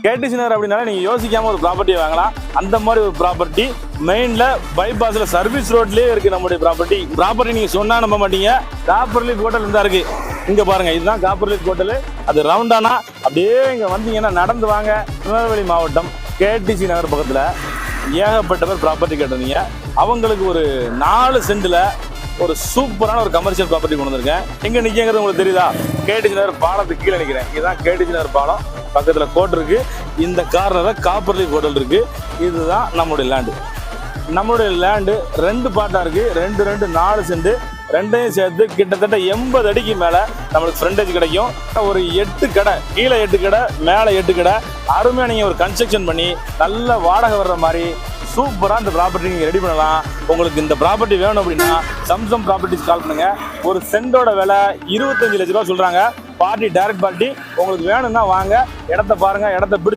KTC நகர் அப்படின்னாலே நீங்கள் யோசிக்காமல் ஒரு ப்ராப்பர்ட்டியை வாங்கலாம். அந்த மாதிரி ஒரு ப்ராப்பர்ட்டி மெயினில் பைபாஸில் சர்வீஸ் ரோட்லேயே இருக்குது நம்முடைய ப்ராப்பர்ட்டி நீங்கள் சொன்னால் நம்ப மாட்டீங்க. காப்பர் லீஃப் ஹோட்டல் இருந்தால் இருக்குது. இங்கே பாருங்கள், இதுதான் காப்பர் லீஃப் ஹோட்டலு. அது ரவுண்டானா அப்படியே இங்கே வந்தீங்கன்னா நடந்து வாங்க. திருநெல்வேலி மாவட்டம் கேடிசி நகர் பக்கத்தில் ஏகப்பட்ட பேர் ப்ராப்பர்ட்டி கேட்டிருந்தீங்க. அவங்களுக்கு ஒரு 4 சென்டில் ஒரு சூப்பரான ஒரு கமர்ஷியல் ப்ராப்பர்ட்டி கொண்டு வந்திருக்கேன். எங்கே நிற்கிறது உங்களுக்கு தெரியுதா? கேடிசி நகர் பாலத்துக்கு கீழே நிற்கிறேன். இதுதான் கேடிசி நகர் பாலம். பக்கத்தில் கோட் இருக்குது. இந்த கார்னரில் காப்பர் லீஃப் ஹோட்டல் இருக்குது. இதுதான் நம்மளுடைய லேண்டு. நம்மளுடைய லேண்டு 2 பார்ட்டாக இருக்குது. 2 4 சென்ட். ரெண்டையும் சேர்த்து கிட்டத்தட்ட 80 அடிக்கு மேலே நம்மளுக்கு ஃப்ரண்டேஜ் கிடைக்கும். ஒரு 8 கடை, கீழே 8 கடை, மேலே 8 கடை. அருமையாக நீங்கள் ஒரு கன்ஸ்ட்ரக்ஷன் பண்ணி நல்ல வாடகை வர்ற மாதிரி சூப்பராக இந்த ப்ராப்பர்ட்டி நீங்கள் ரெடி பண்ணலாம். உங்களுக்கு இந்த ப்ராப்பர்ட்டி வேணும் அப்படின்னா சம்சம் ப்ராப்பர்ட்டிஸ் கால் பண்ணுங்கள். ஒரு சென்டோட விலை 25 லட்ச ரூபா சொல்கிறாங்க. Party direct party. உங்களுக்கு வேணும்னா வாங்க, இடத்த பாருங்கள், இடத்த பிடிச்சி